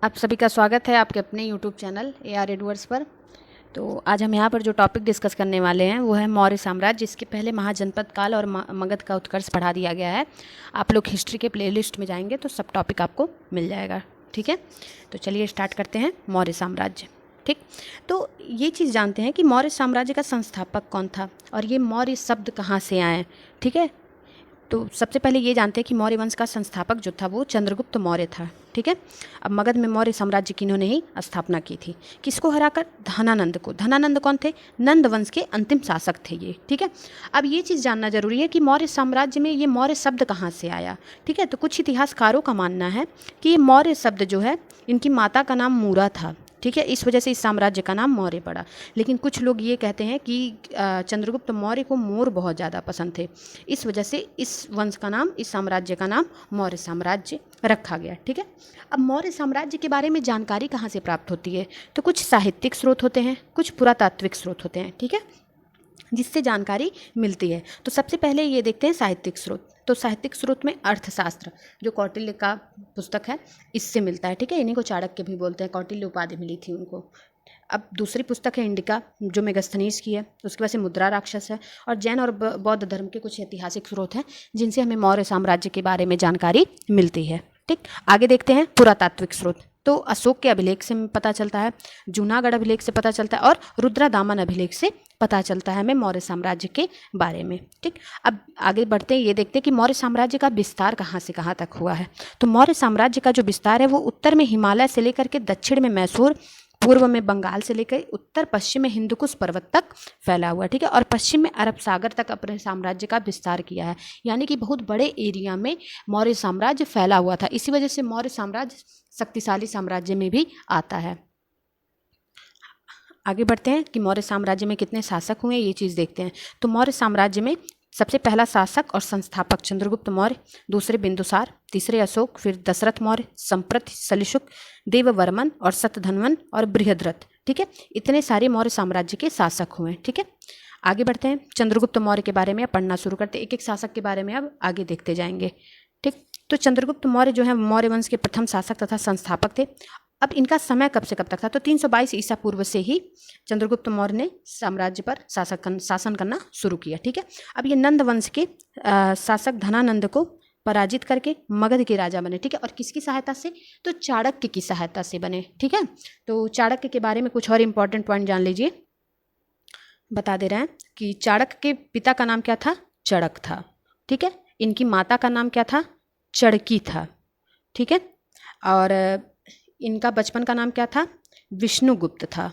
आप सभी का स्वागत है आपके अपने यूट्यूब चैनल AR एडवर्ड्स पर। तो आज हम यहाँ पर जो टॉपिक डिस्कस करने वाले हैं वो है मौर्य साम्राज्य, जिसके पहले महाजनपद काल और मगध का उत्कर्ष पढ़ा दिया गया है। आप लोग हिस्ट्री के प्लेलिस्ट में जाएंगे तो सब टॉपिक आपको मिल जाएगा। ठीक है, तो चलिए स्टार्ट करते हैं मौर्य साम्राज्य। ठीक, तो ये चीज़ जानते हैं कि मौर्य साम्राज्य का संस्थापक कौन था और ये मौर्य शब्द कहाँ से आए। ठीक है, तो सबसे पहले ये जानते हैं कि मौर्य वंश का संस्थापक जो था वो चंद्रगुप्त मौर्य था। ठीक है, अब मगध में मौर्य साम्राज्य की इन्होंने ही स्थापना की थी। किसको हराकर? धनानंद को। धनानंद कौन थे? नंद वंश के अंतिम शासक थे ये। ठीक है, अब ये चीज़ जानना जरूरी है कि मौर्य साम्राज्य में ये मौर्य शब्द कहाँ से आया। ठीक है, तो कुछ इतिहासकारों का मानना है कि ये मौर्य शब्द जो है इनकी माता का नाम मूरा था। ठीक है, इस वजह से इस साम्राज्य का नाम मौर्य पड़ा। लेकिन कुछ लोग ये कहते हैं कि चंद्रगुप्त मौर्य को मोर बहुत ज़्यादा पसंद थे, इस वजह से इस वंश का नाम, इस साम्राज्य का नाम मौर्य साम्राज्य रखा गया। ठीक है, अब मौर्य साम्राज्य के बारे में जानकारी कहाँ से प्राप्त होती है? तो कुछ साहित्यिक स्रोत होते हैं, कुछ पुरातात्विक स्रोत होते हैं। ठीक है, जिससे जानकारी मिलती है। तो सबसे पहले ये देखते हैं साहित्यिक स्रोत। तो साहित्यिक स्रोत में अर्थशास्त्र, जो कौटिल्य का पुस्तक है, इससे मिलता है। ठीक है, इन्हीं को चाणक्य भी बोलते हैं, कौटिल्य उपाधि मिली थी उनको। अब दूसरी पुस्तक है इंडिका, जो मेगस्थनीज की है। उसके बाद से मुद्रा राक्षस है, और जैन और बौद्ध धर्म के कुछ ऐतिहासिक स्रोत हैं जिनसे हमें मौर्य साम्राज्य के बारे में जानकारी मिलती है। ठीक, आगे देखते हैं पुरातात्विक स्रोत। तो अशोक के अभिलेख से पता चलता है, जूनागढ़ अभिलेख से पता चलता है, और रुद्रदामन अभिलेख से पता चलता है हमें मौर्य साम्राज्य के बारे में। ठीक, अब आगे बढ़ते हैं, ये देखते हैं कि मौर्य साम्राज्य का विस्तार कहाँ से कहाँ तक हुआ है। तो मौर्य साम्राज्य का जो विस्तार है वो उत्तर में हिमालय से लेकर के दक्षिण में मैसूर, पूर्व में बंगाल से लेकर उत्तर पश्चिम में हिंदुकुश पर्वत तक फैला हुआ। ठीक है, और पश्चिम में अरब सागर तक अपने साम्राज्य का विस्तार किया है। यानी कि बहुत बड़े एरिया में मौर्य साम्राज्य फैला हुआ था। इसी वजह से मौर्य साम्राज्य शक्तिशाली साम्राज्य में भी आता है। आगे बढ़ते हैं कि मौर्य साम्राज्य में कितने शासक हुए, ये चीज़ देखते हैं। तो मौर्य साम्राज्य में सबसे पहला शासक और संस्थापक चंद्रगुप्त मौर्य, दूसरे बिंदुसार, तीसरे अशोक, फिर दशरथ मौर्य, संप्रत, सलिशुक, देववर्मन और शतधन्वन और बृहद्रथ। ठीक है, इतने सारे मौर्य साम्राज्य के शासक हुए। ठीक है, आगे बढ़ते हैं, चंद्रगुप्त मौर्य के बारे में पढ़ना शुरू करते हैं। एक एक शासक के बारे में अब आगे देखते जाएंगे। ठीक, तो चंद्रगुप्त मौर्य जो है मौर्य वंश के प्रथम शासक तथा संस्थापक थे। अब इनका समय कब से कब तक था? तो 322 ईसा पूर्व से ही चंद्रगुप्त मौर्य ने साम्राज्य पर शासन करना शुरू किया। ठीक है, अब ये नंद वंश के शासक धनानंद को पराजित करके मगध के राजा बने। ठीक है, और किसकी सहायता से? तो चाणक्य की सहायता से बने। ठीक है, तो चाणक्य के बारे में कुछ और इंपॉर्टेंट पॉइंट जान लीजिए। बता दे रहे हैं कि चाणक्य के पिता का नाम क्या था? चड़क था। ठीक है, इनकी माता का नाम क्या था? चड़की था। ठीक है, और इनका बचपन का नाम क्या था? विष्णुगुप्त था।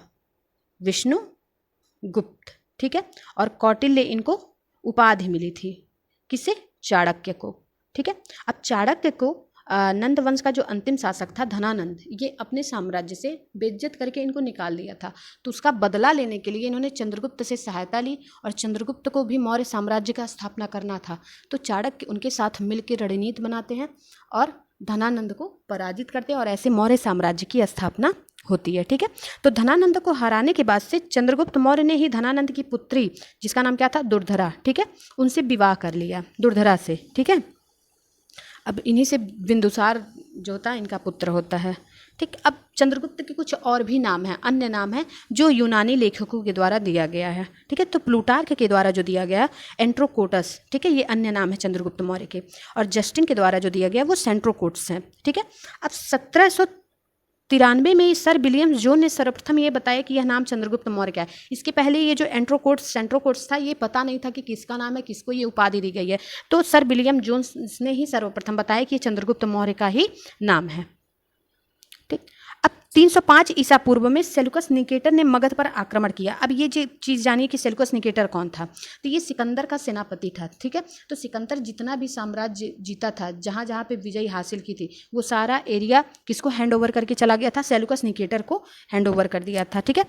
विष्णुगुप्त। ठीक है, और कौटिल्य इनको उपाधि मिली थी। किसे? चाणक्य को। ठीक है, अब चाणक्य को नंद वंश का जो अंतिम शासक था धनानंद, ये अपने साम्राज्य से बेइज्जत करके इनको निकाल दिया था। तो उसका बदला लेने के लिए इन्होंने चंद्रगुप्त से सहायता ली, और चंद्रगुप्त को भी मौर्य साम्राज्य का स्थापना करना था। तो चाणक्य उनके साथ मिलकर रणनीति बनाते हैं और धनानंद को पराजित करते हैं, और ऐसे मौर्य साम्राज्य की स्थापना होती है। ठीक है, तो धनानंद को हराने के बाद से चंद्रगुप्त मौर्य ने ही धनानंद की पुत्री, जिसका नाम क्या था? दुर्धरा। ठीक है, उनसे विवाह कर लिया, दुर्धरा से। ठीक है, अब इन्हीं से बिंदुसार जो होता है इनका पुत्र होता है। ठीक, अब चंद्रगुप्त के कुछ और भी नाम हैं, अन्य नाम हैं जो यूनानी लेखकों के द्वारा दिया गया है। ठीक है, तो प्लूटार्क के द्वारा जो दिया गया एंट्रोकोटस, ठीक है, ये अन्य नाम है चंद्रगुप्त मौर्य के, और जस्टिन के द्वारा जो दिया गया वो सेंट्रोकोट्स हैं। ठीक है, अब 1793 में सर विलियम जोन ने सर्वप्रथम ये बताया कि यह नाम चंद्रगुप्त मौर्य क्या है। इसके पहले ये जो सेंट्रोकोट्स था, ये पता नहीं था कि किसका नाम है, किसको ये उपाधि दी गई है। तो सर विलियम जोन्स ने ही सर्वप्रथम बताया कि ये चंद्रगुप्त मौर्य का ही नाम है। ठीक, अब 305 ईसा पूर्व में सेल्यूकस निकेटर ने मगध पर आक्रमण किया। अब ये चीज़ जानिए कि सेल्यूकस निकेटर कौन था। तो ये सिकंदर का सेनापति था। ठीक है, तो सिकंदर जितना भी साम्राज्य जीता था, जहाँ जहाँ पे विजय हासिल की थी, वो सारा एरिया किसको हैंड ओवर करके चला गया था? सेल्यूकस निकेटर को हैंड ओवर कर दिया था। ठीक है,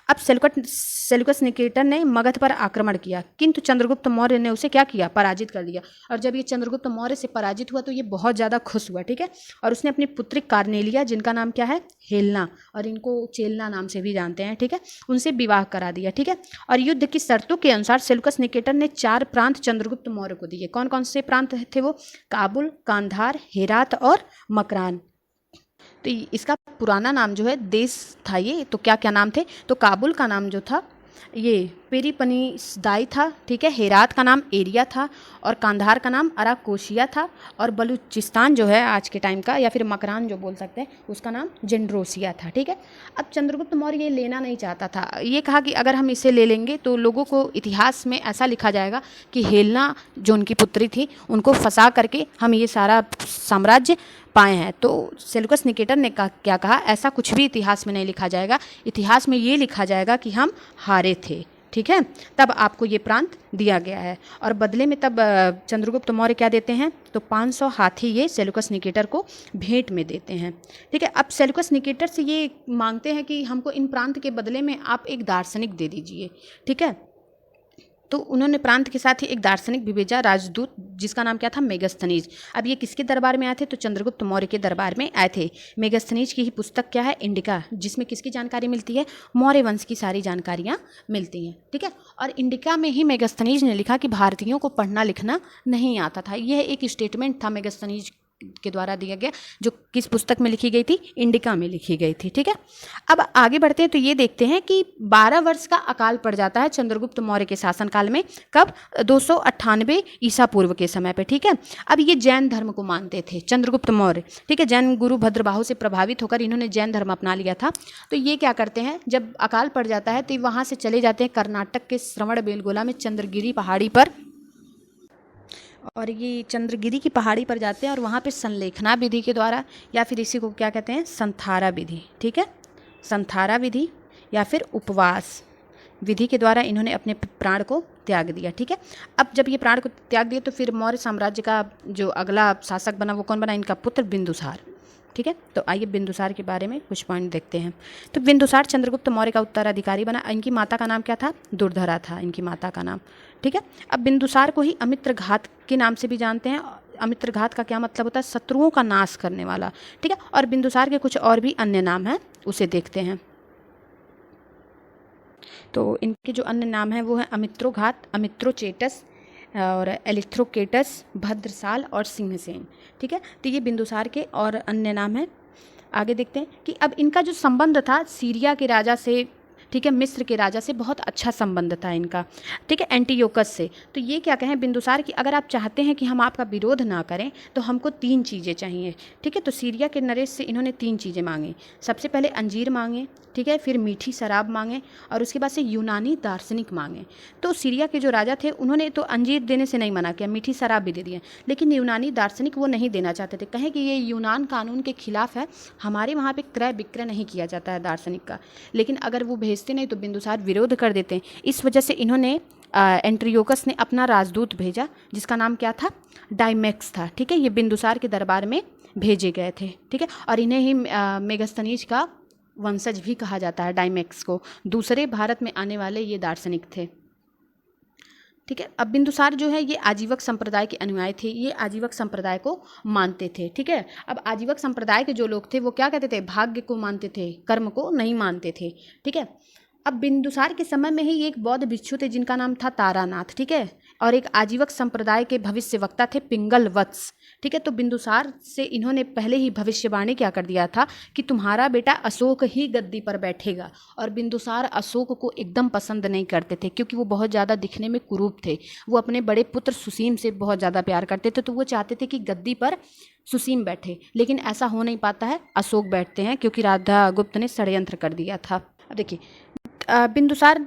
अब सेल्यूकस निकेटर ने मगध पर आक्रमण किया, किंतु चंद्रगुप्त मौर्य ने उसे क्या किया? पराजित कर दिया। और जब ये चंद्रगुप्त मौर्य से पराजित हुआ तो ये बहुत ज़्यादा खुश हुआ। ठीक है, और उसने अपनी पुत्री कार्नेलिया, जिनका नाम क्या है? हेलना, और इनको चेलना नाम से भी जानते हैं। ठीक है, उनसे विवाह करा दिया। ठीक है, और युद्ध की शर्तों के अनुसार सेल्यूकस निकेटर ने 4 प्रांत चंद्रगुप्त मौर्य को दिए। कौन कौन से प्रांत थे वो? काबुल, कांधार, हेरात और मकरान। तो इसका पुराना नाम जो है देश था ये, तो क्या क्या नाम थे, तो काबुल का नाम जो था ये पेरीपनीसदाई था, ठीक है, हेरात का नाम एरिया था, और कांधार का नाम अराकोशिया था, और बलूचिस्तान जो है आज के टाइम का, या फिर मकरान जो बोल सकते हैं, उसका नाम जेंड्रोसिया था, ठीक है। अब चंद्रगुप्त मौर्य ये लेना नहीं चाहता था, ये कहा कि अगर हम इसे ले लेंगे तो लोगों को इतिहास में ऐसा लिखा जाएगा कि हेलेना जो उनकी पुत्री थी उनको फंसा करके हम ये सारा साम्राज्य पाए हैं। तो सेल्यूकस निकेटर ने क्या कहा, ऐसा कुछ भी इतिहास में नहीं लिखा जाएगा, इतिहास में ये लिखा जाएगा कि हम हारे थे, ठीक है, तब आपको ये प्रांत दिया गया है। और बदले में तब चंद्रगुप्त मौर्य क्या देते हैं, तो 500 हाथी ये सेल्यूकस निकेटर को भेंट में देते हैं, ठीक है। अब सेल्यूकस निकेटर से ये मांगते हैं कि हमको इन प्रांत के बदले में आप एक दार्शनिक दे दीजिए, ठीक है। तो उन्होंने प्रांत के साथ ही एक दार्शनिक भी भेजा, राजदूत, जिसका नाम क्या था, मेगस्थनीज। अब ये किसके दरबार में आए थे, तो चंद्रगुप्त मौर्य के दरबार में आए थे। मेगस्थनीज की ही पुस्तक क्या है, इंडिका, जिसमें किसकी जानकारी मिलती है, मौर्य वंश की सारी जानकारियाँ मिलती हैं, ठीक है। और इंडिका में ही मेगस्थनीज ने लिखा कि भारतीयों को पढ़ना लिखना नहीं आता था। यह एक स्टेटमेंट था मेगस्थनीज के द्वारा दिया गया, जो किस पुस्तक में लिखी गई थी, इंडिका में लिखी गई थी, ठीक है। अब आगे बढ़ते हैं तो ये देखते हैं कि 12 वर्ष का अकाल पड़ जाता है चंद्रगुप्त मौर्य के शासनकाल में, कब, 298 ईसा पूर्व के समय पे, ठीक है। अब ये जैन धर्म को मानते थे चंद्रगुप्त मौर्य, ठीक है, जैन गुरु भद्रबाहु से प्रभावित होकर इन्होंने जैन धर्म अपना लिया था। तो ये क्या करते हैं, जब अकाल पड़ जाता है तो वहाँ से चले जाते हैं कर्नाटक के श्रवणबेलगोला में चंद्रगिरी पहाड़ी पर, और ये चंद्रगिरी की पहाड़ी पर जाते हैं और वहाँ पे संलेखना विधि के द्वारा, या फिर इसी को क्या कहते हैं, संथारा विधि, ठीक है, संथारा विधि या फिर उपवास विधि के द्वारा इन्होंने अपने प्राण को त्याग दिया, ठीक है। अब जब ये प्राण को त्याग दिया तो फिर मौर्य साम्राज्य का जो अगला शासक बना वो कौन बना, इनका पुत्र बिंदुसार, ठीक है। तो आइए बिंदुसार के बारे में कुछ पॉइंट देखते हैं। तो बिंदुसार चंद्रगुप्त मौर्य का उत्तराधिकारी बना। इनकी माता का नाम क्या था, दुर्धरा था इनकी माता का नाम, ठीक है। अब बिंदुसार को ही अमित्रघात के नाम से भी जानते हैं। अमित्रघात का क्या मतलब होता है, शत्रुओं का नाश करने वाला, ठीक है। और बिंदुसार के कुछ और भी अन्य नाम हैं, उसे देखते हैं। तो इनके जो अन्य नाम हैं वो हैं अमित्रोघात, अमित्रोचेटस और एलिथ्रोकेटस, भद्रसाल और सिंहसेन, ठीक है। तो ये बिंदुसार के और अन्य नाम हैं। आगे देखते हैं कि अब इनका जो संबंध था सीरिया के राजा से, ठीक है, मिस्र के राजा से बहुत अच्छा संबंध था इनका, ठीक है, एंटीयोकस से। तो ये क्या कहें बिंदुसार कि अगर आप चाहते हैं कि हम आपका विरोध ना करें तो हमको 3 चीज़ें चाहिए, ठीक है। तो सीरिया के नरेश से इन्होंने 3 चीज़ें मांगी। सबसे पहले अंजीर मांगे, ठीक है, फिर मीठी शराब मांगे, और उसके बाद से यूनानी दार्शनिक मांगे। तो सीरिया के जो राजा थे उन्होंने तो अंजीर देने से नहीं मना किया, मीठी शराब भी दे दिए, लेकिन यूनानी दार्शनिक वो नहीं देना चाहते थे। कहें कि ये यूनान कानून के खिलाफ है, हमारे वहाँ पे क्रय विक्रय नहीं किया जाता है दार्शनिक का। लेकिन अगर वो भेजते नहीं तो बिंदुसार विरोध कर देते हैं। इस वजह से इन्होंने एंट्रियोकस ने अपना राजदूत भेजा, जिसका नाम क्या था, डाइमेक्स था, ठीक है। ये बिंदुसार के दरबार में भेजे गए थे, ठीक है। और इन्हें ही मेगस्थनीज का वंशज भी कहा जाता है, डाइमेक्स को। दूसरे भारत में आने वाले ये दार्शनिक थे, ठीक है। अब बिंदुसार जो है ये आजीवक संप्रदाय के अनुयायी थे, ये आजीवक संप्रदाय को मानते थे, ठीक है। अब आजीवक संप्रदाय के जो लोग थे वो क्या कहते थे, भाग्य को मानते थे, कर्म को नहीं मानते थे, ठीक है। अब बिंदुसार के समय में ही एक बौद्ध भिक्षु थे जिनका नाम था तारानाथ, ठीक है, और एक आजीवक संप्रदाय के भविष्यवक्ता थे पिंगल वत्स, ठीक है। तो बिंदुसार से इन्होंने पहले ही भविष्यवाणी क्या कर दिया था कि तुम्हारा बेटा अशोक ही गद्दी पर बैठेगा। और बिंदुसार अशोक को एकदम पसंद नहीं करते थे, क्योंकि वो बहुत ज़्यादा दिखने में कुरूप थे। वो अपने बड़े पुत्र सुसीम से बहुत ज़्यादा प्यार करते थे, तो वो चाहते थे कि गद्दी पर सुसीम बैठे, लेकिन ऐसा हो नहीं पाता है, अशोक बैठते हैं, क्योंकि राधा गुप्त ने षड्यंत्र कर दिया था। अब देखिए बिंदुसार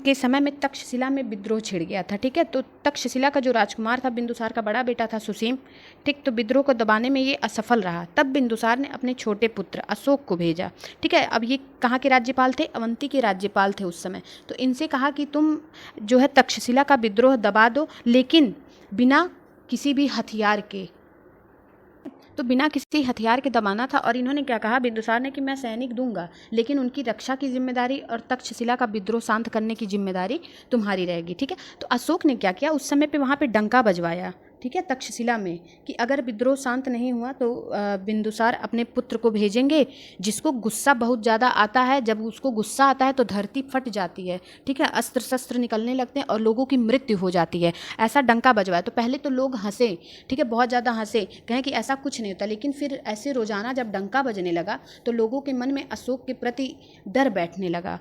के समय में तक्षशिला में विद्रोह छिड़ गया था, ठीक है। तो तक्षशिला का जो राजकुमार था बिंदुसार का बड़ा बेटा था सुसीम, ठीक। तो विद्रोह को दबाने में ये असफल रहा। तब बिंदुसार ने अपने छोटे पुत्र अशोक को भेजा, ठीक है। अब ये कहाँ के राज्यपाल थे, अवंती के राज्यपाल थे उस समय। तो इनसे कहा कि तुम जो है तक्षशिला का विद्रोह दबा दो, लेकिन बिना किसी भी हथियार के। तो बिना किसी हथियार के दबाना था। और इन्होंने क्या कहा बिंदुसार ने कि मैं सैनिक दूंगा, लेकिन उनकी रक्षा की जिम्मेदारी और तक्षशिला का विद्रोह शांत करने की जिम्मेदारी तुम्हारी रहेगी, ठीक है। तो अशोक ने क्या किया, उस समय पे वहाँ पे डंका बजवाया, ठीक है, तक्षशिला में, कि अगर विद्रोह शांत नहीं हुआ तो बिंदुसार अपने पुत्र को भेजेंगे, जिसको गुस्सा बहुत ज़्यादा आता है। जब उसको गुस्सा आता है तो धरती फट जाती है, ठीक है, अस्त्र शस्त्र निकलने लगते हैं और लोगों की मृत्यु हो जाती है। ऐसा डंका बजवाए तो पहले तो लोग हंसे, ठीक है, बहुत ज़्यादा हंसे, कहें कि ऐसा कुछ नहीं होता। लेकिन फिर ऐसे रोज़ाना जब डंका बजने लगा तो लोगों के मन में अशोक के प्रति डर बैठने लगा।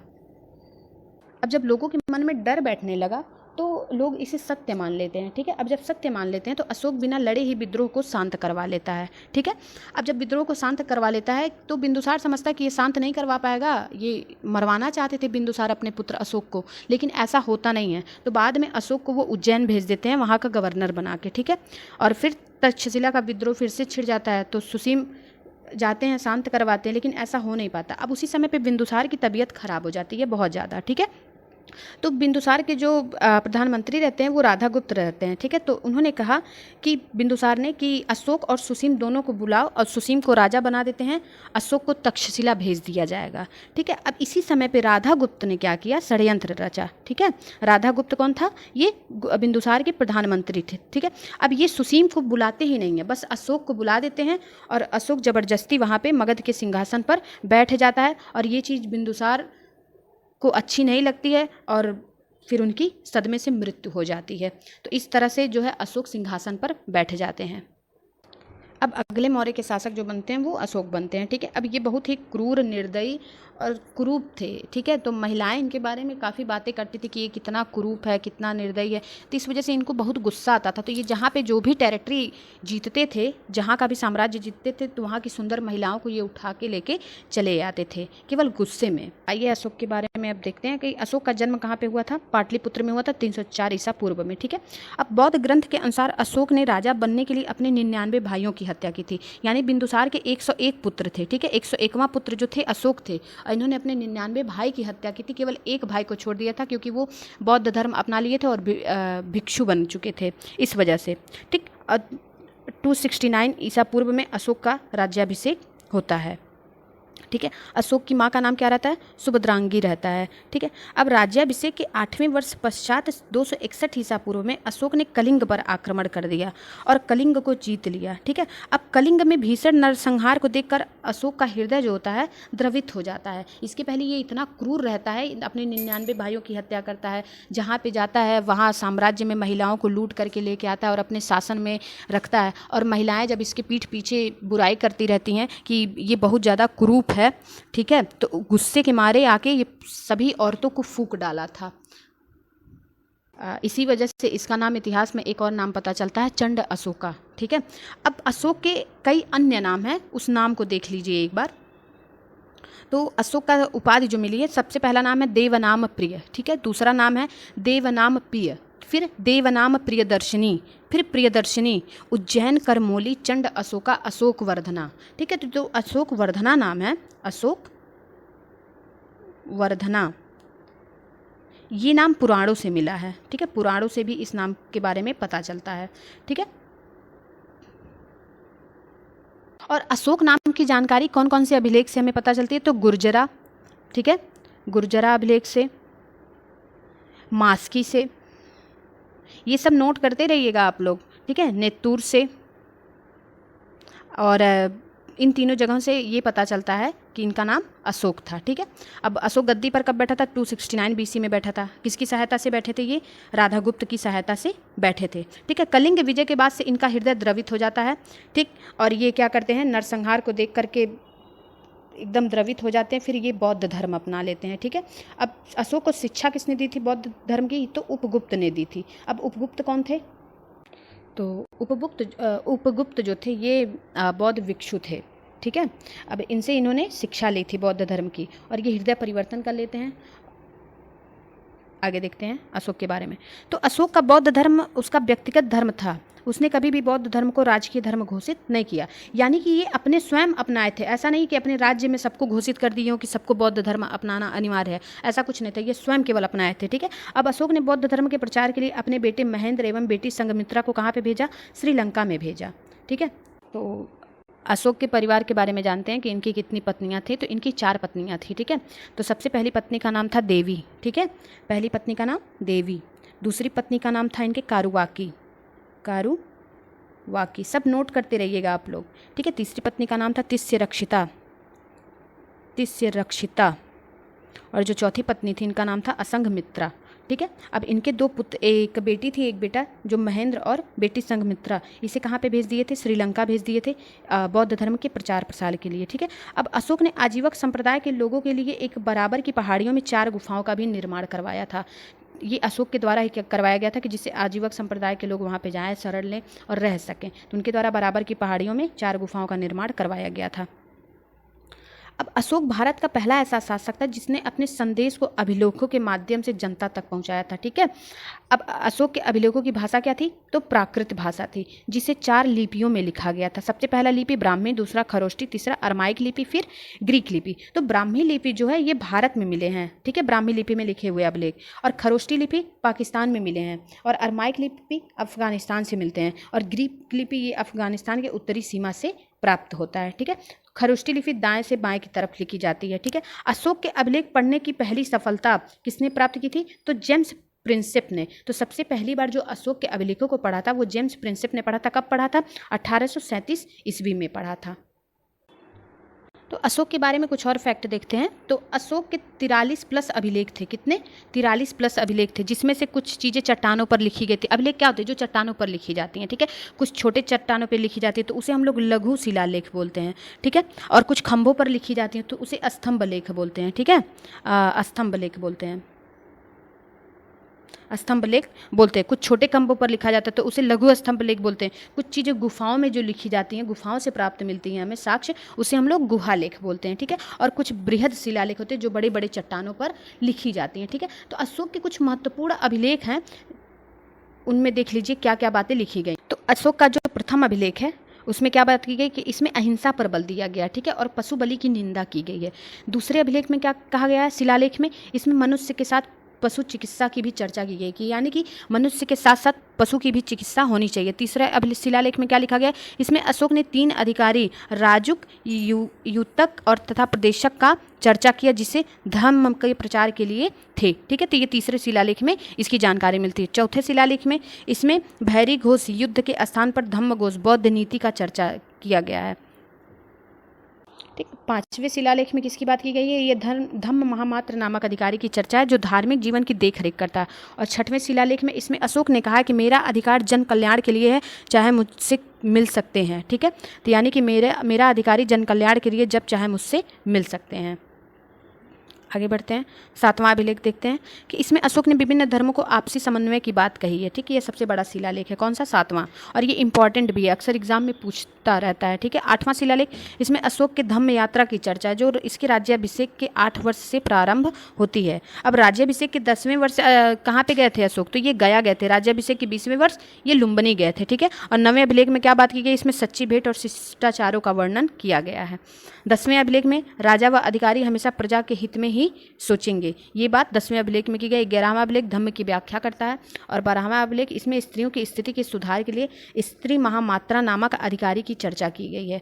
अब जब लोगों के मन में डर बैठने लगा तो लोग इसे सत्य मान लेते हैं, ठीक है। अब जब सत्य मान लेते हैं तो अशोक बिना लड़े ही विद्रोह को शांत करवा लेता है, ठीक है। अब जब विद्रोह को शांत करवा लेता है तो बिंदुसार समझता है कि ये शांत नहीं करवा पाएगा, ये मरवाना चाहते थे बिंदुसार अपने पुत्र अशोक को, लेकिन ऐसा होता नहीं है। तो बाद में अशोक को वो उज्जैन भेज देते हैं वहाँ का गवर्नर बना के, ठीक है। और फिर तक्षशिला का विद्रोह फिर से छिड़ जाता है। तो सुसीम जाते हैं, शांत करवाते हैं, लेकिन ऐसा हो नहीं पाता। अब उसी समय पे बिंदुसार की तबीयत खराब हो जाती है बहुत ज़्यादा, ठीक है। तो बिंदुसार के जो प्रधानमंत्री रहते हैं वो राधागुप्त रहते हैं, ठीक है। तो उन्होंने कहा कि बिंदुसार ने कि अशोक और सुसीम दोनों को बुलाओ और सुसीम को राजा बना देते हैं, अशोक को तक्षशिला भेज दिया जाएगा, ठीक है। अब इसी समय पे राधागुप्त ने क्या किया, षड्यंत्र रचा, ठीक है। राधागुप्त कौन था, ये बिंदुसार के प्रधानमंत्री थे, ठीक है। अब ये सुसीम को बुलाते ही नहीं है, बस अशोक को बुला देते हैं और अशोक ज़बरदस्ती वहाँ पे मगध के सिंहासन पर बैठ जाता है। और ये चीज़ बिंदुसार को अच्छी नहीं लगती है और फिर उनकी सदमे से मृत्यु हो जाती है। तो इस तरह से जो है अशोक सिंहासन पर बैठ जाते हैं। अब अगले मौर्य के शासक जो बनते हैं वो अशोक बनते हैं, ठीक है। अब ये बहुत ही क्रूर, निर्दयी और कुरूप थे, ठीक है। तो महिलाएं इनके बारे में काफ़ी बातें करती थी कि ये कितना कुरूप है, कितना निर्दयी है। तो इस वजह से इनको बहुत गुस्सा आता था। तो ये जहाँ पे जो भी टेरिटरी जीतते थे, जहाँ का भी साम्राज्य जीतते थे, तो वहाँ की सुंदर महिलाओं को ये उठा के लेके चले आते थे केवल गुस्से में। आइए अशोक के बारे में अब देखते हैं कि अशोक का जन्म कहाँ पे हुआ था। पाटलिपुत्र में हुआ था 304 ईसा पूर्व में, ठीक है। अब बौद्ध ग्रंथ के अनुसार अशोक ने राजा बनने के लिए अपने 99 भाइयों की हत्या की थी। यानी बिंदुसार के 101 पुत्र थे, ठीक है। 101वां पुत्र जो थे अशोक थे। इन्होंने अपने 99 भाई की हत्या की थी, केवल एक भाई को छोड़ दिया था क्योंकि वो बौद्ध धर्म अपना लिए थे और भिक्षु बन चुके थे, इस वजह से, ठीक। 269 ईसा पूर्व में अशोक का राज्याभिषेक होता है, ठीक है। अशोक की माँ का नाम क्या रहता है, सुभद्रांगी रहता है, ठीक है। अब राज्याभिषेक के 8वें वर्ष पश्चात 261 ईसा पूर्व में अशोक ने कलिंग पर आक्रमण कर दिया और कलिंग को जीत लिया, ठीक है। अब कलिंग में भीषण नरसंहार को देखकर अशोक का हृदय जो होता है द्रवित हो जाता है। इसके पहले ये इतना क्रूर रहता है, अपने 99 भाइयों की हत्या करता है, जहाँ पे जाता है वहाँ साम्राज्य में महिलाओं को लूट करके लेके आता है और अपने शासन में रखता है। और महिलाएं जब इसके पीठ पीछे बुराई करती रहती हैं कि ये बहुत ज़्यादा कुरूप है, ठीक है, तो गुस्से के मारे आके ये सभी औरतों को फूंक डाला था। इसी वजह से इसका नाम इतिहास में एक और नाम पता चलता है, चंड अशोका, ठीक है। अब अशोक के कई अन्य नाम हैं, उस नाम को देख लीजिए एक बार। तो अशोक का उपाधि जो मिली है, सबसे पहला नाम है देवनाम प्रिय, ठीक है। दूसरा नाम है देवनाम प्रिय, फिर देवनाम प्रियदर्शिनी, फिर प्रियदर्शिनी, उज्जैन, करमोली, चंड अशोका, अशोक वर्धना, ठीक है। तो अशोक वर्धना नाम है, अशोक वर्धना, ये नाम पुराणों से मिला है, ठीक है। पुराणों से भी इस नाम के बारे में पता चलता है, ठीक है। और अशोक नाम की जानकारी कौन कौन से अभिलेख से हमें पता चलती है, तो गुर्जरा, ठीक है, गुर्जरा अभिलेख से, मास्की से, ये सब नोट करते रहिएगा आप लोग, ठीक है, नेत्तूर से, और इन तीनों जगहों से ये पता चलता है कि इनका नाम अशोक था, ठीक है। अब अशोक गद्दी पर कब बैठा था, 269 BC में बैठा था। किसकी सहायता से बैठे थे, ये राधागुप्त की सहायता से बैठे थे, ठीक है। कलिंग विजय के बाद से इनका हृदय द्रवित हो जाता है, ठीक। और ये क्या करते हैं, नरसंहार को देख करके एकदम द्रवित हो जाते हैं, फिर ये बौद्ध धर्म अपना लेते हैं, ठीक है। अब अशोक को शिक्षा किसने दी थी बौद्ध धर्म की, तो उपगुप्त ने दी थी। अब उपगुप्त कौन थे, तो उपगुप्त जो थे ये बौद्ध भिक्षु थे, ठीक है। अब इनसे इन्होंने शिक्षा ली थी बौद्ध धर्म की और ये हृदय परिवर्तन कर लेते हैं। आगे देखते हैं अशोक के बारे में। तो अशोक का बौद्ध धर्म उसका व्यक्तिगत धर्म था, उसने कभी भी बौद्ध धर्म को राजकीय धर्म घोषित नहीं किया। यानी कि ये अपने स्वयं अपनाए थे, ऐसा नहीं कि अपने राज्य में सबको घोषित कर दिए हो कि सबको बौद्ध धर्म अपनाना अनिवार्य है, ऐसा कुछ नहीं था, ये स्वयं केवल अपनाए थे, ठीक है। अब अशोक ने बौद्ध धर्म के प्रचार के लिए अपने बेटे महेंद्र एवं बेटी संघमित्रा को कहाँ पर भेजा, श्रीलंका में भेजा, ठीक है। तो अशोक के परिवार के बारे में जानते हैं कि इनकी कितनी पत्नियां थी, तो इनकी 4 पत्नियां थी, ठीक है। तो सबसे पहली पत्नी का नाम था देवी, ठीक है, पहली पत्नी का नाम देवी। दूसरी पत्नी का नाम था इनके कारुवाकी, कारुवाकी, वाकी, सब नोट करते रहिएगा आप लोग, ठीक है। तीसरी पत्नी का नाम था तिस्यरक्षिता, तिस्यरक्षिता। और जो चौथी पत्नी थी इनका नाम था असंघमित्रा, ठीक है। अब इनके दो पुत्र, एक बेटी थी एक बेटा, जो महेंद्र और बेटी संघमित्रा, इसे कहाँ पे भेज दिए थे? श्रीलंका भेज दिए थे बौद्ध धर्म के प्रचार प्रसार के लिए, ठीक है। अब अशोक ने आजीवक संप्रदाय के लोगों के लिए एक बराबर की पहाड़ियों में 4 गुफाओं का भी निर्माण करवाया था। ये अशोक के द्वारा ही करवाया गया था कि जिससे आजीवक संप्रदाय के लोग वहाँ पे जाएं, शरण लें और रह सकें। तो उनके द्वारा बराबर की पहाड़ियों में 4 गुफाओं का निर्माण करवाया गया था। अब अशोक भारत का पहला ऐसा शासक था जिसने अपने संदेश को अभिलेखों के माध्यम से जनता तक पहुंचाया था, ठीक है। अब अशोक के अभिलेखों की भाषा क्या थी? तो प्राकृत भाषा थी, जिसे 4 लिपियों में लिखा गया था। सबसे पहला लिपि ब्राह्मी, दूसरा खरोष्टी, तीसरा अरमाइक लिपि, फिर ग्रीक लिपि। तो ब्राह्मी लिपि जो है ये भारत में मिले हैं, ठीक है, ब्राह्मी लिपि में लिखे हुए अभिलेख। और खरोष्टी लिपि पाकिस्तान में मिले हैं, और अरमाइक लिपि अफगानिस्तान से मिलते हैं, और ग्रीक लिपि ये अफगानिस्तान के उत्तरी सीमा से प्राप्त होता है, ठीक है। खरोष्टी लिपि दाएं से बाएं की तरफ लिखी जाती है, ठीक है। अशोक के अभिलेख पढ़ने की पहली सफलता किसने प्राप्त की थी? तो जेम्स प्रिंसेप ने। तो सबसे पहली बार जो अशोक के अभिलेखों को पढ़ा था वो जेम्स प्रिंसेप ने पढ़ा था। कब पढ़ा था? 1837 ईस्वी में पढ़ा था। तो अशोक के बारे में कुछ और फैक्ट देखते हैं। तो अशोक के 43 प्लस अभिलेख थे। कितने? 43 प्लस अभिलेख थे, जिसमें से कुछ चीज़ें चट्टानों पर लिखी गई थी। अभिलेख क्या होते हैं? जो चट्टानों पर लिखी जाती हैं, ठीक है। कुछ छोटे चट्टानों पर लिखी जाती है तो उसे हम लोग लघु शिलालेख बोलते हैं, ठीक है। और कुछ खंभों पर लिखी जाती हैं तो उसे स्तंभ लेख बोलते हैं, ठीक है। स्तंभ लेख बोलते हैं, स्तंभ लेख बोलते हैं। कुछ छोटे खंभों पर लिखा जाता है तो उसे लघु स्तंभ लेख बोलते हैं। कुछ चीज़ें गुफाओं में जो लिखी जाती हैं, गुफाओं से प्राप्त मिलती हैं हमें साक्ष्य, उसे हम लोग गुहा लेख बोलते हैं, ठीक है। और कुछ बृहद शिलालेख होते हैं जो बड़े बड़े चट्टानों पर लिखी जाती हैं, ठीक है। तो अशोक के कुछ महत्वपूर्ण अभिलेख हैं, उनमें देख लीजिए क्या क्या बातें लिखी गई। तो अशोक का जो प्रथम अभिलेख है उसमें क्या बात की गई कि इसमें अहिंसा पर बल दिया गया, ठीक है, और पशु बलि की निंदा की गई है। दूसरे अभिलेख में क्या कहा गया है? शिलालेख में इसमें मनुष्य के साथ पशु चिकित्सा की भी चर्चा की गई, कि यानी कि मनुष्य के साथ साथ पशु की भी चिकित्सा होनी चाहिए। तीसरे शिलालेख में क्या लिखा गया? इसमें अशोक ने 3 अधिकारी राजुक, युतक और तथा प्रदेशक का चर्चा किया, जिसे धर्म के प्रचार के लिए थे, ठीक है। तो ये तीसरे शिलालेख में इसकी जानकारी मिलती है। चौथे शिलालेख में इसमें भैरी घोष युद्ध के स्थान पर धम्म घोष बौद्ध नीति का चर्चा किया गया है, ठीक। 5वें शिलालेख में किसकी बात की गई है? ये धम्म महामात्र नामक अधिकारी की चर्चा है जो धार्मिक जीवन की देखरेख करता है। और 6वें शिलालेख में इसमें अशोक ने कहा है कि मेरा अधिकार जन कल्याण के लिए है, चाहे मुझसे मिल सकते हैं, ठीक है। तो यानी कि मेरा अधिकारी जन कल्याण के लिए जब चाहे मुझसे मिल सकते हैं। आगे बढ़ते हैं, 7वां अभिलेख देखते हैं कि इसमें अशोक ने विभिन्न धर्मों को आपसी समन्वय की बात कही है, ठीक है। ये सबसे बड़ा शिलालेख है। कौन सा? 7वां। और ये इंपॉर्टेंट भी है, अक्सर एग्जाम में पूछता रहता है, ठीक है। 8वां शिलालेख, इसमें अशोक के धम्म यात्रा की चर्चा है, जो इसके राज्याभिषेक के 8 वर्ष से प्रारंभ होती है। अब राज्याभिषेक के 10वें वर्ष कहाँ पे गए थे अशोक? तो ये गया गए थे। राज्याभिषेक के 20वें वर्ष ये लुम्बिनी गए थे, ठीक है। और 9वें अभिलेख में क्या बात की गई? इसमें सच्ची भेंट और शिष्टाचारों का वर्णन किया गया है। 10वें अभिलेख में राजा व अधिकारी हमेशा प्रजा के हित में ही सोचेंगे, ये बात 10वें अभिलेख में की गई। 11वां अभिलेख धम्म की व्याख्या करता है। और 12वां अभिलेख, इसमें स्त्रियों की स्थिति के सुधार के लिए स्त्री महामात्रा नामक अधिकारी की चर्चा की गई है।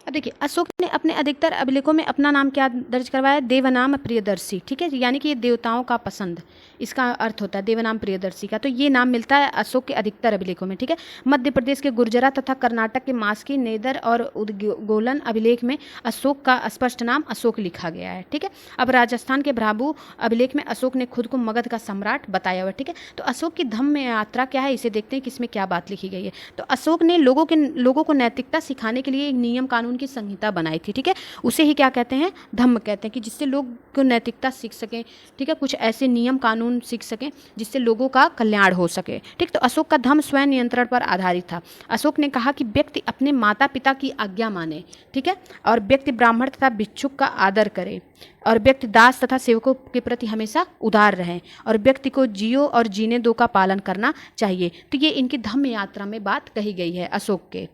अब देखिए, अशोक ने अपने अधिकतर अभिलेखों में अपना नाम क्या दर्ज करवाया? देवनाम प्रियदर्शी, ठीक है। यानी कि ये देवताओं का पसंद, इसका अर्थ होता है देवनाम प्रियदर्शी का। तो ये नाम मिलता है अशोक के अधिकतर अभिलेखों में, ठीक है। मध्य प्रदेश के गुर्जरा तथा कर्नाटक के मास्की, नेदर और उदगोलन अभिलेख में अशोक का स्पष्ट नाम अशोक लिखा गया है, ठीक है। अब राजस्थान के भ्राबू अभिलेख में अशोक ने खुद को मगध का सम्राट बताया हुआ, ठीक है। तो अशोक की धम्म यात्रा क्या है, इसे देखते हैं कि इसमें क्या बात लिखी गई है। तो अशोक ने लोगों को नैतिकता सिखाने के लिए एक नियम कानून की संहिता बनाई थी, ठीक है। उसे ही क्या कहते हैं? धम्म कहते हैं, कि जिससे लोग को नैतिकता सीख सकें, ठीक है। कुछ ऐसे नियम कानून सीख सकें जिससे लोगों का कल्याण हो सके, ठीक। तो अशोक का धम्म स्वयं नियंत्रण पर आधारित था। अशोक ने कहा कि व्यक्ति अपने माता पिता की आज्ञा माने, ठीक है, और व्यक्ति ब्राह्मण तथा भिक्षुक का आदर करे, और व्यक्ति दास तथा सेवकों के प्रति हमेशा उदार रहें, और व्यक्ति को जियो और जीने दो का पालन करना चाहिए। तो ये इनकी धम्म यात्रा में बात कही गई है अशोक के।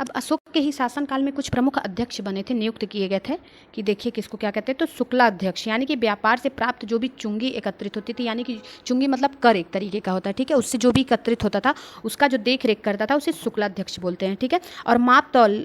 अब अशोक के ही शासनकाल में कुछ प्रमुख अध्यक्ष बने थे, नियुक्त किए गए थे, कि देखिए किसको क्या कहते हैं। तो शुक्ला अध्यक्ष, यानी कि व्यापार से प्राप्त जो भी चुंगी एकत्रित होती थी, यानी कि चुंगी मतलब कर एक तरीके का होता है, ठीक है, उससे जो भी एकत्रित होता था उसका जो देख रेख करता था उसे शुक्ला अध्यक्ष बोलते हैं, ठीक है। और माप तौल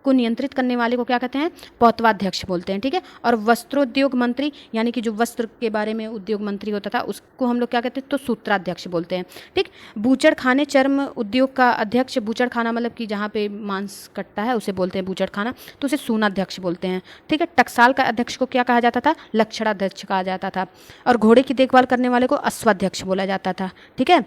को नियंत्रित करने वाले को क्या कहते हैं, पौतवाध्यक्ष बोलते हैं, ठीक है। और वस्त्रोद्योग मंत्री यानी कि जो वस्त्र के बारे में उद्योग मंत्री होता था उसको हम लोग क्या कहते हैं, तो सूत्राध्यक्ष बोलते हैं, ठीक। बूचड़खाने चर्म उद्योग का अध्यक्ष, बूचड़खाना मतलब कि जहाँ पे मांस कटता है उसे बोलते हैं बूचड़खाना, तो उसे सूनाध्यक्ष बोलते हैं, ठीक है। टकसाल का अध्यक्ष को क्या कहा जाता था, लक्षणाध्यक्ष कहा जाता था। और घोड़े की देखभाल करने वाले को अश्वाध्यक्ष बोला जाता था, ठीक है।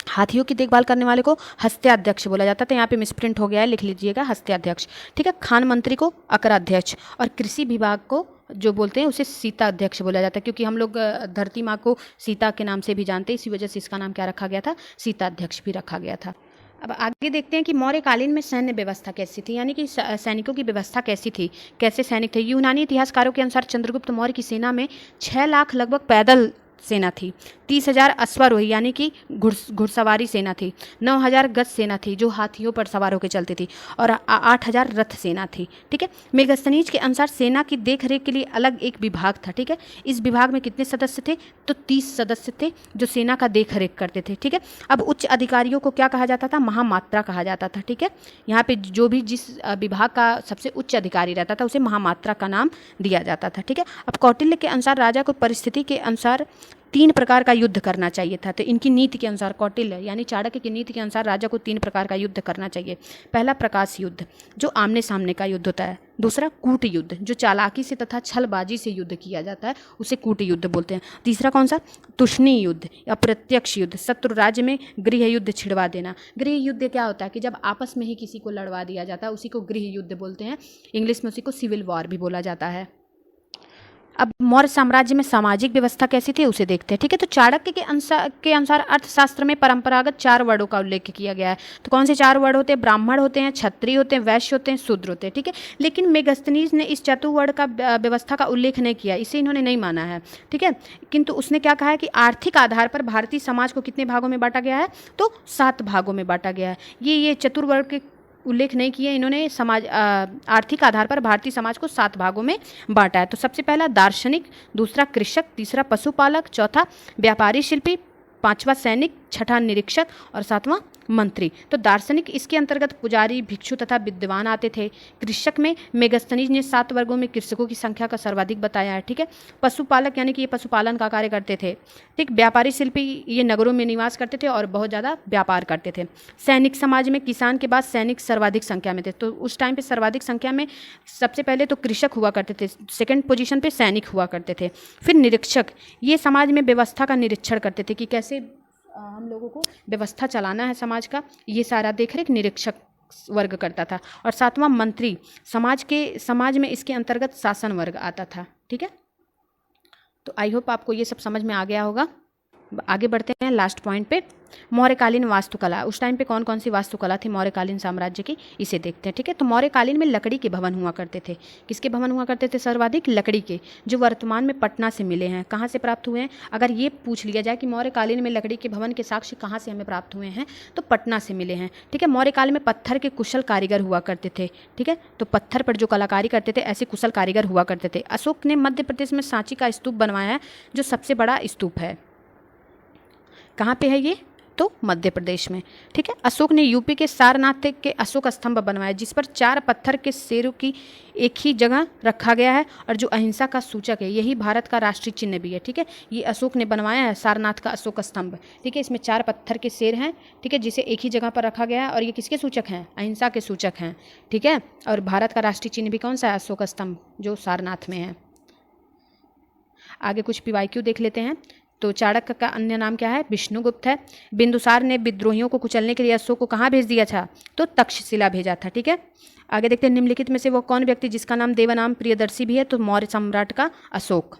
हाथियों की देखभाल करने वाले को हस्त्याध्यक्ष बोला जाता था, यहाँ पे मिसप्रिंट हो गया है, लिख लीजिएगा हस्त्याध्यक्ष, ठीक है। खान मंत्री को अकराध्यक्ष और कृषि विभाग को जो बोलते हैं उसे सीता अध्यक्ष बोला जाता है, क्योंकि हम लोग धरती माँ को सीता के नाम से भी जानते हैं, इसी वजह से इसका नाम क्या रखा गया था, सीता अध्यक्ष भी रखा गया था। अब आगे देखते हैं कि मौर्यकालीन में सैन्य व्यवस्था कैसी थी, यानी कि सैनिकों की व्यवस्था कैसी थी, कैसे सैनिक थे। यूनानी इतिहासकारों के अनुसार चंद्रगुप्त मौर्य की सेना में 6 लाख लगभग पैदल सेना थी, 30,000 अश्वारोही यानी कि घुड़सवारी सेना थी, 9,000 गज सेना थी जो हाथियों पर सवार होकर चलती थी, और 8,000 रथ सेना थी, ठीक है। मेगस्थनीज के अनुसार सेना की देखरेख के लिए अलग एक विभाग था, ठीक है। इस विभाग में कितने सदस्य थे, तो 30 सदस्य थे जो सेना का देखरेख करते थे, ठीक है। अब उच्च अधिकारियों को क्या कहा जाता था, महामात्रा कहा जाता था, ठीक है। यहाँ पे जो भी जिस विभाग का सबसे उच्च अधिकारी रहता था उसे महामात्रा का नाम दिया जाता था, ठीक है। अब कौटिल्य के अनुसार राजा को परिस्थिति के अनुसार 3 प्रकार का युद्ध करना चाहिए था, तो इनकी नीति के अनुसार, कौटिल्य यानी चाणक्य की नीति के अनुसार राजा को 3 प्रकार का युद्ध करना चाहिए। पहला प्रकाश युद्ध जो आमने सामने का युद्ध होता है, दूसरा कूट युद्ध जो चालाकी से तथा छलबाजी से युद्ध किया जाता है उसे कूट युद्ध बोलते हैं। तीसरा कौन सा, तुष्णी युद्ध या प्रत्यक्ष युद्ध, शत्रु राज्य में गृह युद्ध छिड़वा देना। गृह युद्ध क्या होता है कि जब आपस में ही किसी को लड़वा दिया जाता है उसी को गृह युद्ध बोलते हैं, इंग्लिश में उसी को सिविल वॉर भी बोला जाता है। अब मौर्य साम्राज्य में सामाजिक व्यवस्था कैसी थी उसे देखते हैं, ठीक है। तो चाणक्य के अनुसार अर्थशास्त्र में परंपरागत 4 वर्णों का उल्लेख किया गया है। तो कौन से 4 वर्ण होते हैं, ब्राह्मण होते हैं, क्षत्रिय होते हैं, वैश्य होते हैं, शूद्र होते हैं, ठीक है। लेकिन मेगस्थनीज ने इस चतुर्वर्ण का व्यवस्था का उल्लेख नहीं किया, इसे इन्होंने नहीं माना है, ठीक है। किंतु उसने क्या कहा है कि आर्थिक आधार पर भारतीय समाज को कितने भागों में बांटा गया है, तो 7 भागों में बांटा गया है। ये चतुर्वर्ण के उल्लेख नहीं किया इन्होंने, समाज आर्थिक आधार पर भारतीय समाज को 7 भागों में बांटा है। तो सबसे पहला दार्शनिक, दूसरा कृषक, तीसरा पशुपालक, चौथा व्यापारी शिल्पी, 5वां सैनिक, 6ठा निरीक्षक और 7वां मंत्री। तो दार्शनिक इसके अंतर्गत पुजारी, भिक्षु तथा विद्वान आते थे। कृषक में मेगस्थनीज ने 7 वर्गों में कृषकों की संख्या का सर्वाधिक बताया है, ठीक है। पशुपालक यानी कि ये पशुपालन का कार्य करते थे, ठीक। व्यापारी शिल्पी ये नगरों में निवास करते थे और बहुत ज़्यादा व्यापार करते थे। सैनिक समाज में किसान के बाद सैनिक सर्वाधिक संख्या में थे, तो उस टाइम पे सर्वाधिक संख्या में सबसे पहले तो कृषक हुआ करते थे, सेकेंड पोजीशन पे सैनिक हुआ करते थे। फिर निरीक्षक, ये समाज में व्यवस्था का निरीक्षण करते थे कि कैसे हम लोगों को व्यवस्था चलाना है समाज का, ये सारा देखरेख निरीक्षक वर्ग करता था। और 7वां मंत्री, समाज में इसके अंतर्गत शासन वर्ग आता था, ठीक है। तो आई होप आपको ये सब समझ में आ गया होगा। आगे बढ़ते हैं लास्ट पॉइंट पे, मौर्यकालीन वास्तुकला। उस टाइम पे कौन कौन सी वास्तुकला थी मौर्यकालीन साम्राज्य की, इसे देखते हैं, ठीक है। तो मौर्यकालीन में लकड़ी के भवन हुआ करते थे। किसके भवन हुआ करते थे, सर्वाधिक लकड़ी के, जो वर्तमान में पटना से मिले हैं। कहाँ से प्राप्त हुए हैं, अगर ये पूछ लिया जाए कि मौर्यकालीन में लकड़ी के भवन के साक्ष्य कहाँ से हमें प्राप्त हुए हैं, तो पटना से मिले हैं, ठीक है। मौर्यकाल में पत्थर के कुशल कारीगर हुआ करते थे, ठीक है। तो पत्थर पर जो कलाकारी करते थे ऐसे कुशल कारीगर हुआ करते थे। अशोक ने मध्य प्रदेश में सांची का स्तूप बनवाया है, जो सबसे बड़ा स्तूप है। कहाँ पे है ये, तो मध्य प्रदेश में, ठीक है। अशोक ने यूपी के सारनाथ के अशोक स्तंभ बनवाया, जिस पर 4 पत्थर के शेरों की एक ही जगह रखा गया है और जो अहिंसा का सूचक है, यही भारत का राष्ट्रीय चिन्ह भी है, ठीक है। ये अशोक ने बनवाया है सारनाथ का अशोक स्तंभ, ठीक है। इसमें 4 पत्थर के शेर हैं, ठीक है, जिसे एक ही जगह पर रखा गया है और ये किसके सूचक हैं, अहिंसा के सूचक हैं, ठीक है। और भारत का राष्ट्रीय चिन्ह भी कौन सा है, अशोक स्तंभ, जो सारनाथ में है। आगे कुछ PYQ देख लेते हैं। तो चाणक्य का अन्य नाम क्या है, विष्णुगुप्त है। बिंदुसार ने विद्रोहियों को कुचलने के लिए अशोक को कहाँ भेज दिया था, तो तक्षशिला भेजा था, ठीक है। आगे देखते हैं, निम्नलिखित में से वो कौन व्यक्ति जिसका नाम देवनाम प्रियदर्शी भी है, तो मौर्य सम्राट का अशोक।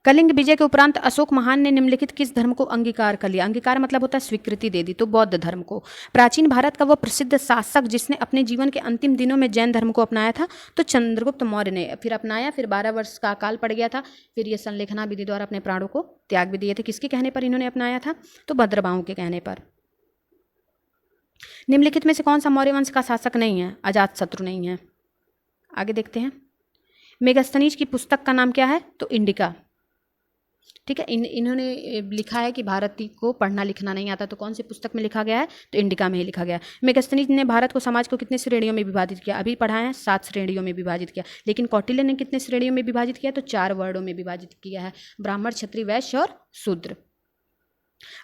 कलिंग विजय के उपरांत अशोक महान ने निम्नलिखित किस धर्म को अंगीकार कर लिया, अंगीकार मतलब होता है स्वीकृति दे दी, तो बौद्ध धर्म को। प्राचीन भारत का वह प्रसिद्ध शासक जिसने अपने जीवन के अंतिम दिनों में जैन धर्म को अपनाया था, तो चंद्रगुप्त मौर्य ने फिर अपनाया, फिर 12 वर्ष का अकाल पड़ गया था, फिर ये संलेखना विधि द्वारा अपने प्राणों को त्याग भी दिए थे। किसके कहने पर इन्होंने अपनाया था, तो भद्रबाहु के कहने पर। निम्नलिखित में से कौन सा मौर्य वंश का शासक नहीं है, अजातशत्रु नहीं है। आगे देखते हैं, मेगस्थनीज की पुस्तक का नाम क्या है, तो इंडिका। ठीक है। इन्होंने लिखा है कि भारती को पढ़ना लिखना नहीं आता, तो कौन सी पुस्तक में लिखा गया है? तो इंडिका में ही लिखा गया है। मेगस्थनीज ने भारत को समाज को कितने श्रेणियों में विभाजित किया? अभी पढ़ा है 7 श्रेणियों में विभाजित किया। लेकिन कौटिल्य ने कितने श्रेणियों में विभाजित किया? तो 4 वर्णों में विभाजित किया है, ब्राह्मण, क्षत्रिय, वैश्य और शूद्र।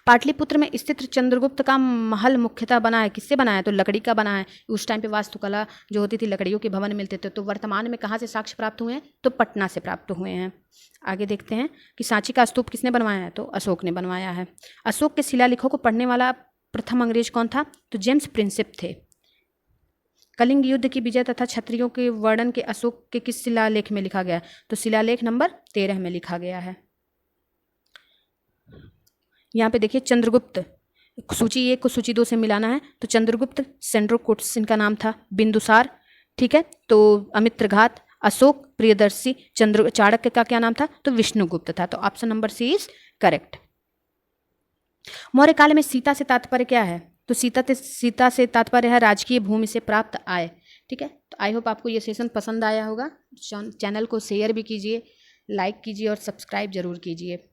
पाटलिपुत्र में स्थित चंद्रगुप्त का महल मुख्यतः बना है, किससे बना है? तो लकड़ी का बना है। उस टाइम पे वास्तुकला जो होती थी, लकड़ियों के भवन मिलते थे। तो वर्तमान में कहाँ से साक्ष्य प्राप्त हुए हैं? तो पटना से प्राप्त हुए हैं। आगे देखते हैं कि सांची का स्तूप किसने बनवाया है? तो अशोक ने बनवाया है। अशोक के शिलालेखों को पढ़ने वाला प्रथम अंग्रेज कौन था? तो जेम्स प्रिंसेप थे। कलिंग युद्ध की विजय तथा क्षत्रियों के वर्णन के अशोक के किस शिलालेख में लिखा गया? तो शिलालेख नंबर 13 में लिखा गया है। यहाँ पे देखिए चंद्रगुप्त, सूची 1 को सूची 2 से मिलाना है। तो चंद्रगुप्त सेंड्रोकुट्स इनका नाम था, बिंदुसार, ठीक है, तो अमित्रघात, अशोक, प्रियदर्शी, चाणक्य का क्या नाम था? तो विष्णुगुप्त था। तो option number C is correct. Maurya काल में सीता से तात्पर्य क्या है? तो सीता से तात्पर्य है राजकीय भूमि से प्राप्त आय। ठीक है, तो आई होप आपको ये सेशन पसंद आया होगा। चैनल को शेयर भी कीजिए, लाइक कीजिए और सब्सक्राइब जरूर कीजिए।